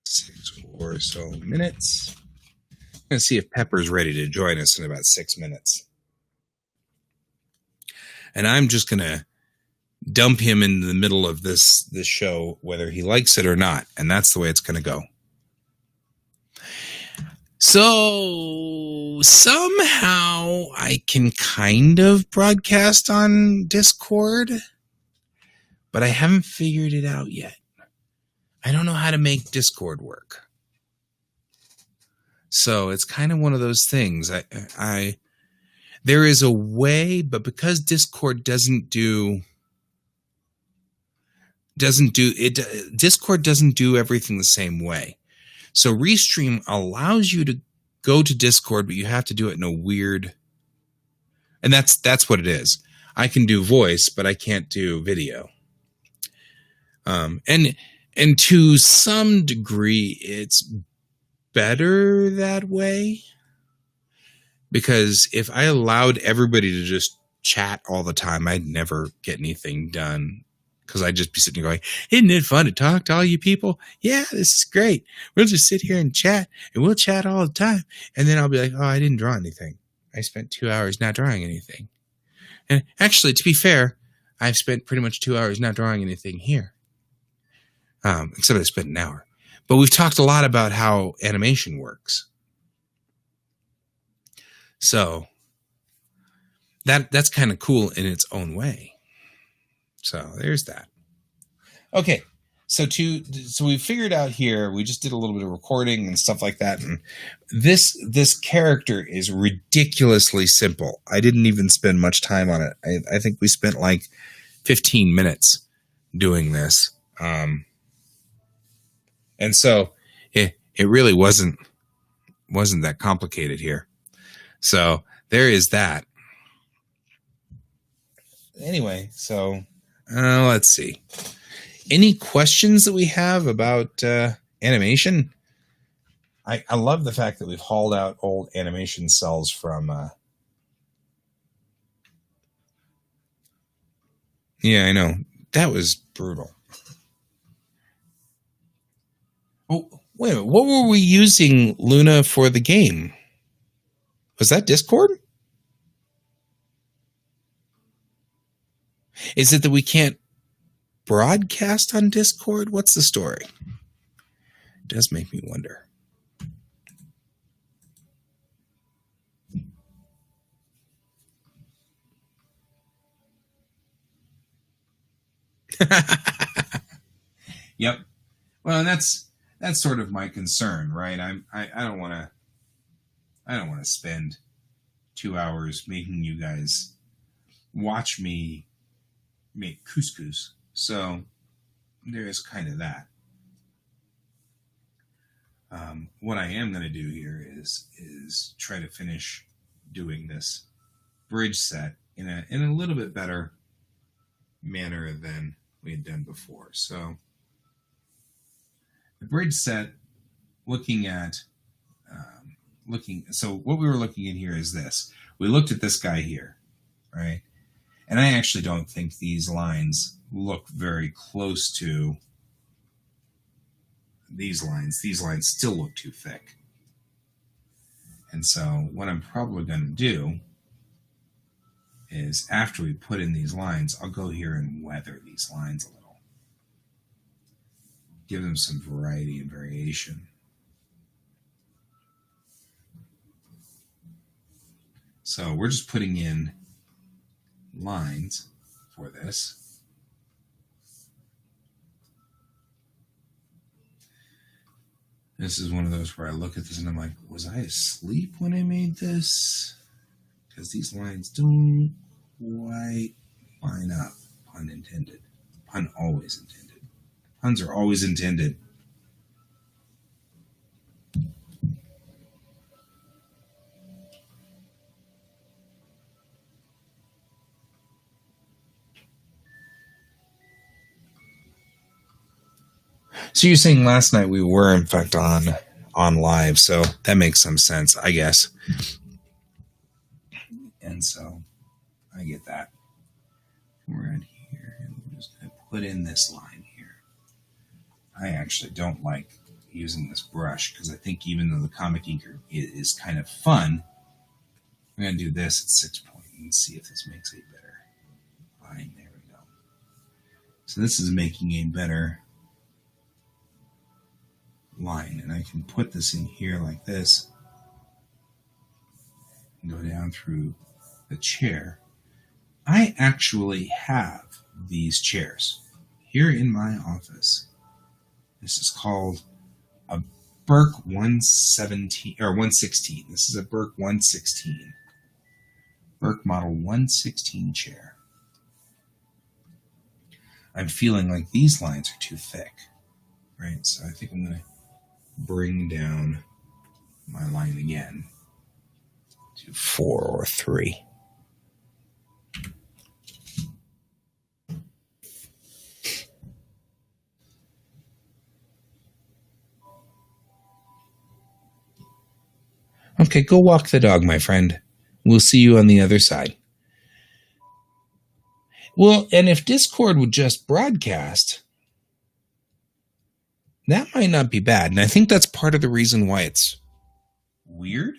6 or so minutes. I'm going to see if Pepper's ready to join us in about 6 minutes. And I'm just going to dump him in the middle of this show, whether he likes it or not. And that's the way it's going to go. So somehow I can kind of broadcast on Discord, but I haven't figured it out yet. I don't know how to make Discord work. So it's kind of one of those things. There is a way, but because Discord Discord doesn't do everything the same way. So Restream allows you to go to Discord, but you have to do it in a weird, and that's what it is. I can do voice, but I can't do video. And to some degree, it's better that way, because if I allowed everybody to just chat all the time, I'd never get anything done, because I'd just be sitting here going, isn't it fun to talk to all you people? Yeah, this is great. We'll just sit here and chat, and we'll chat all the time. And then I'll be like, oh, I didn't draw anything. I spent 2 hours not drawing anything. And actually, to be fair, I've spent pretty much 2 hours not drawing anything here. Except I spent an hour. But we've talked a lot about how animation works. So that's kind of cool in its own way. So there's that. Okay, so we figured out here, we just did a little bit of recording and stuff like that, and this character is ridiculously simple. I didn't even spend much time on it. I think we spent like 15 minutes doing this. And so it really wasn't that complicated here. So there is that. Anyway, so let's see. Any questions that we have about animation? I love the fact that we've hauled out old animation cells from... Yeah, I know. That was brutal. Oh, wait a minute. What were we using Luna for the game? Was that Discord? Is it that we can't broadcast on Discord? What's the story? It does make me wonder. Yep. Well, and that's sort of my concern, right? I don't want to spend 2 hours making you guys watch me make couscous. So there is kind of that. What I am going to do here is try to finish doing this bridge set in a little bit better manner than we had done before. So the bridge set, so what we were looking at here is this. We looked at this guy here, right? And I actually don't think these lines look very close to these lines. These lines still look too thick. And so what I'm probably going to do is after we put in these lines, I'll go here and weather these lines a little. Give them some variety and variation. So we're just putting in lines for this. This is one of those where I look at this and I'm like, was I asleep when I made this? Because these lines don't quite line up. Pun intended. Pun always intended. Puns are always intended. So you're saying last night we were in fact on live, so that makes some sense, I guess. And so I get that. We're in here and we're just going to put in this line here. I actually don't like using this brush because I think even though the comic inker is kind of fun, I'm going to do this at 6 point and see if this makes a better line. There we go. So this is making a better line, and I can put this in here like this and go down through the chair. I actually have these chairs here in my office. This is called a Burke 117 or 116. This is a Burke 116. Burke model 116 chair. I'm feeling like these lines are too thick, right? So I think I'm going to bring down my line again to 4 or 3. Okay, go walk the dog, my friend. We'll see you on the other side. Well, and if Discord would just broadcast, that might not be bad. And I think that's part of the reason why it's weird.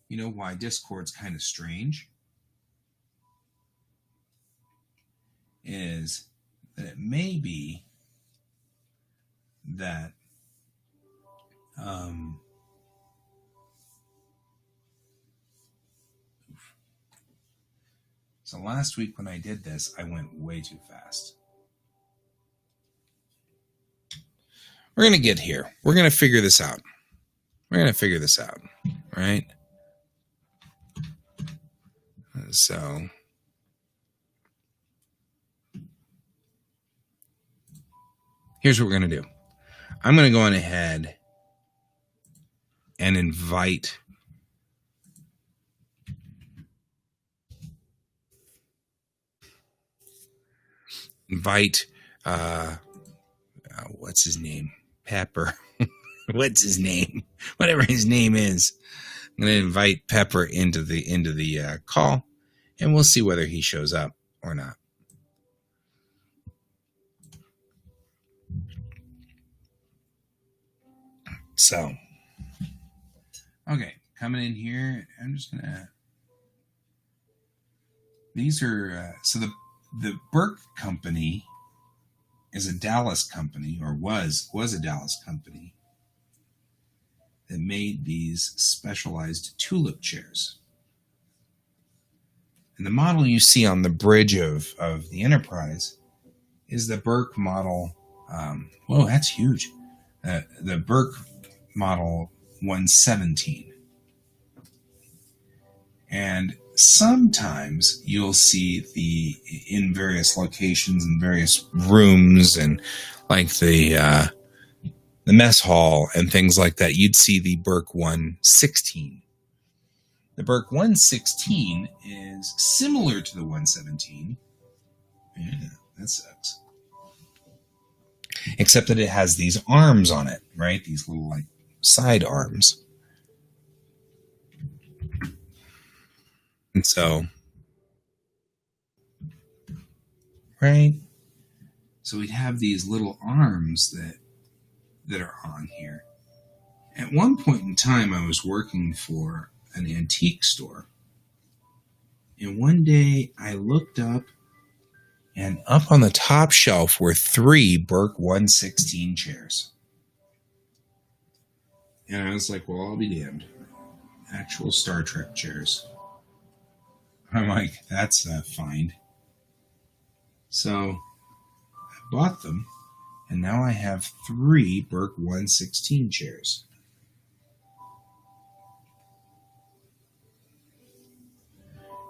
You know why Discord's kind of strange? Is that it may be that so last week when I did this, I went way too fast. We're going to get here. We're going to figure this out. Right? So here's what we're going to do. I'm going to go on ahead and invite what's his name? Pepper. What's his name? Whatever his name is. I'm going to invite Pepper into the call, and we'll see whether he shows up or not. So, okay, coming in here, I'm just going to, these are, so the Burke company is a Dallas company, or was a Dallas company, that made these specialized tulip chairs. And the model you see on the bridge of the Enterprise is the Burke model. Whoa, that's huge. The Burke model 117. And sometimes you'll see in various locations and various rooms and like the mess hall and things like that, you'd see the Burke 116. The Burke 116 is similar to the 117. Yeah, that sucks. Except that it has these arms on it, right? These little like side arms. And so, right? So we'd have these little arms that are on here. At one point in time, I was working for an antique store. And one day I looked up, and up on the top shelf were 3 Burke 116 chairs. And I was like, well, I'll be damned. Actual Star Trek chairs. I'm like, that's a find. So I bought them, and now I have 3 Burke 116 chairs.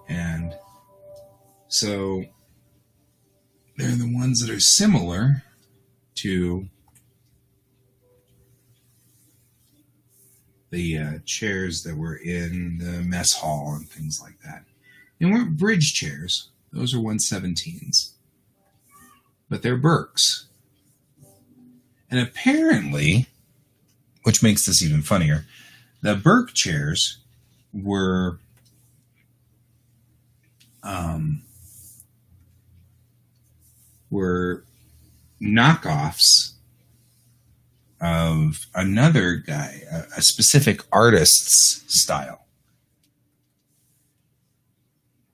And so they're the ones that are similar to the chairs that were in the mess hall and things like that. They weren't bridge chairs. Those are 117s. But they're Burkes. And apparently, which makes this even funnier, the Burke chairs were knockoffs of another guy, a specific artist's style.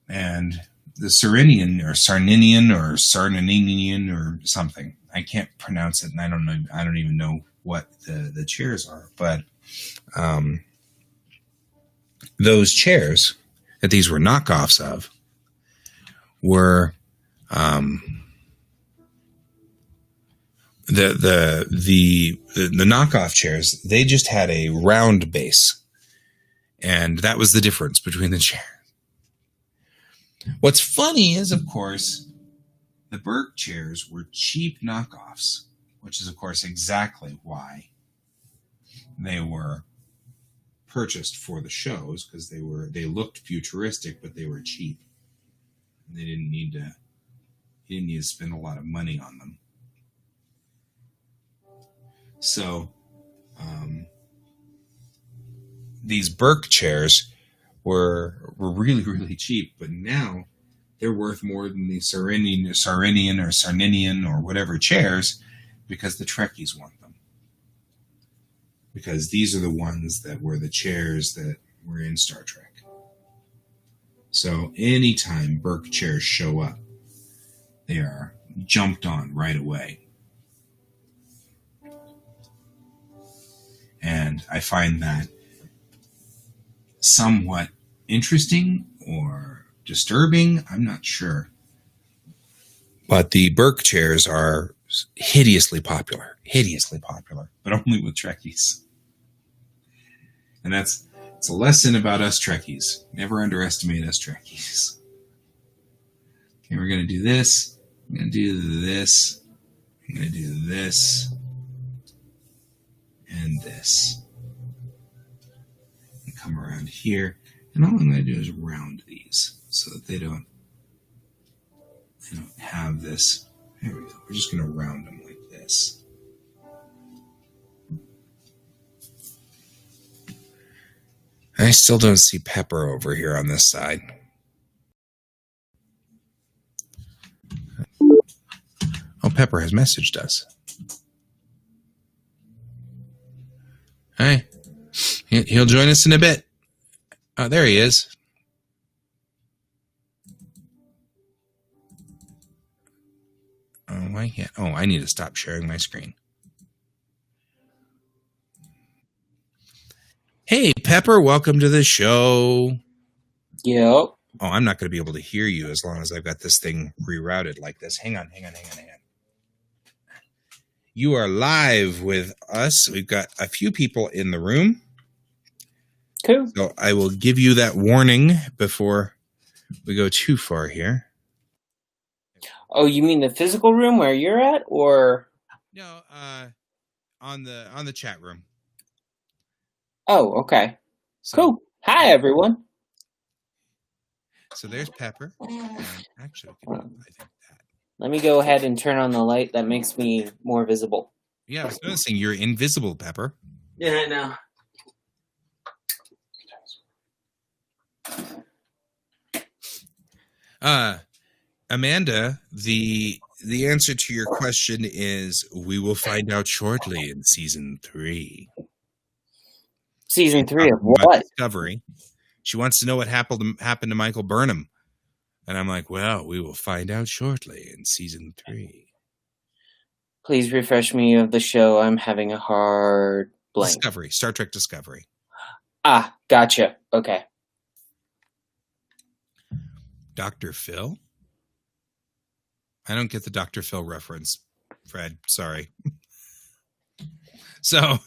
And the Sarninian or Sarninian or something. I can't pronounce it, and I don't even know what the chairs are. But those chairs that these were knockoffs of were the knockoff chairs. They just had a round base, and that was the difference between the chairs. What's funny is, of course, the Burke chairs were cheap knockoffs, which is, of course, exactly why they were purchased for the shows, because they looked futuristic, but they were cheap. They didn't need to spend a lot of money on them. So these Burke chairs were really, really cheap, but now they're worth more than the Sarninian or Sarninian or whatever chairs, because the Trekkies want them. Because these are the ones that were the chairs that were in Star Trek. So anytime Burke chairs show up, they are jumped on right away. And I find that somewhat interesting or disturbing. I'm not sure. But the Burke chairs are hideously popular, but only with Trekkies. And it's a lesson about us Trekkies. Never underestimate us Trekkies. Okay, we're going to do this. I'm going to do this. I'm going to do this. And this. And come around here. And all I'm going to do is round these so that they don't have this. There we go. We're just going to round them like this. I still don't see Pepper over here on this side. Oh, Pepper has messaged us. Hi. He'll join us in a bit. Oh, there he is. Oh, why can't? Oh, I need to stop sharing my screen. Hey, Pepper, welcome to the show. Yep. Oh, I'm not going to be able to hear you as long as I've got this thing rerouted like this. Hang on. You are live with us. We've got a few people in the room. Cool. So I will give you that warning before we go too far here. Oh, you mean the physical room where you're at, or? No, on the chat room. Oh, okay. So, Cool. Hi, everyone. So there's Pepper. Actually, I think that. Let me go ahead and turn on the light. That makes me more visible. Yeah, I was noticing you're invisible, Pepper. Yeah, I know. Amanda, the answer to your question is we will find out shortly in season 3. Season 3 of what? Discovery. She wants to know what happened to Michael Burnham. And I'm like, well, we will find out shortly in season 3. Please refresh me of the show. I'm having a hard blank. Discovery, Star Trek Discovery. Ah, gotcha. Okay. Dr. Phil? I don't get the Dr. Phil reference, Fred. Sorry. So,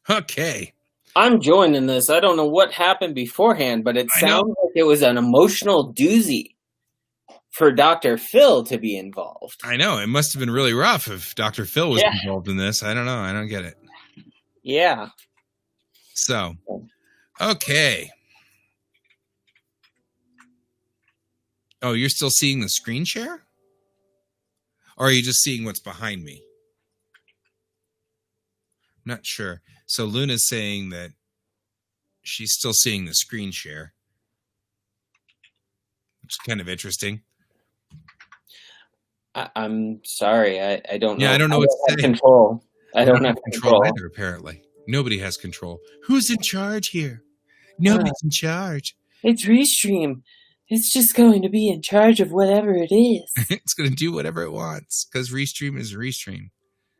okay. I'm joining this. I don't know what happened beforehand, but it sounds like it was an emotional doozy for Dr. Phil to be involved. I know. It must have been really rough if Dr. Phil was involved in this. I don't know. I don't get it. Yeah. So, okay. Oh, you're still seeing the screen share? Or are you just seeing what's behind me? I'm not sure. So Luna's saying that she's still seeing the screen share, which is kind of interesting. I'm sorry. I don't know. Yeah, I don't know what to say. Control. I don't have control either, apparently. Nobody has control. Who's in charge here? Nobody's in charge. It's Restream. It's just going to be in charge of whatever it is. It's going to do whatever it wants because Restream is Restream.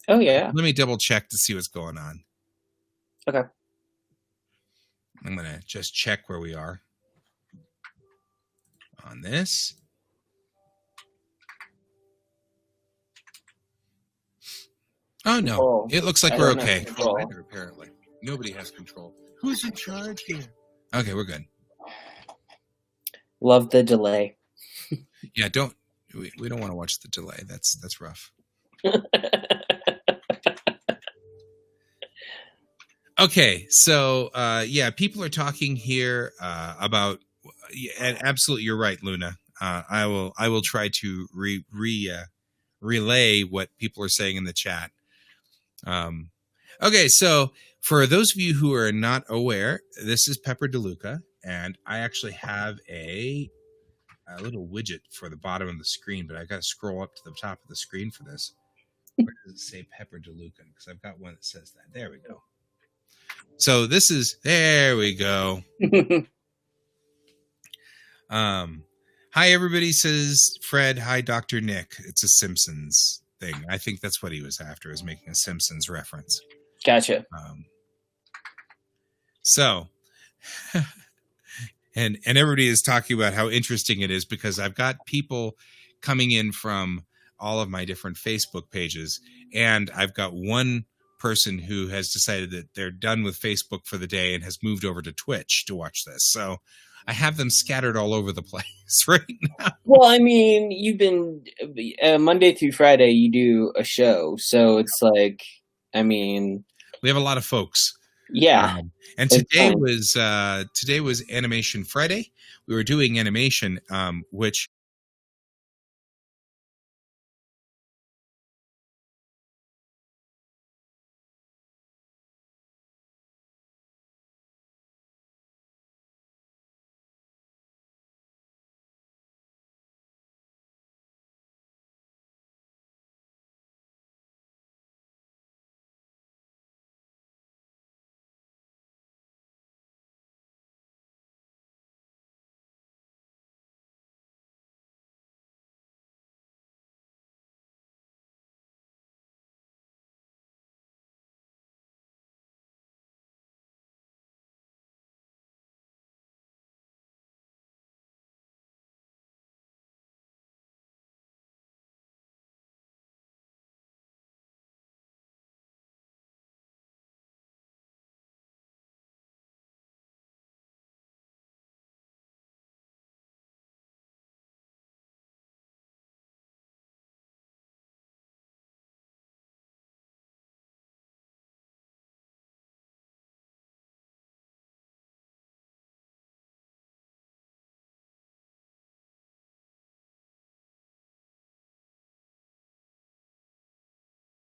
Oh, yeah. Let me double check to see what's going on. Okay. I'm going to just check where we are on this. Oh, no. Control. It looks like I we're don't have okay. control. Apparently. Nobody has control. Who's in charge here? Okay, we're good. Love the delay. Yeah, we don't want to watch the delay. That's rough. Okay, so yeah, people are talking here about, and absolutely, you're right, Luna. I will try to relay what people are saying in the chat. Okay, so for those of you who are not aware, this is Pepper DeLuca, and I actually have a little widget for the bottom of the screen, but I got to scroll up to the top of the screen for this. Where does it say Pepper DeLuca? Because I've got one that says that. There we go. So this is, there we go. Hi, everybody, says Fred. Hi, Dr. Nick. It's a Simpsons thing. I think that's what he was after, is making a Simpsons reference. Gotcha. So, and everybody is talking about how interesting it is because I've got people coming in from all of my different Facebook pages, and I've got one person who has decided that they're done with Facebook for the day and has moved over to Twitch to watch this. So I have them scattered all over the place right now. Well, I mean, you've been Monday through Friday, you do a show. So it's like, I mean, we have a lot of folks. Yeah. And today was Animation Friday. We were doing animation, which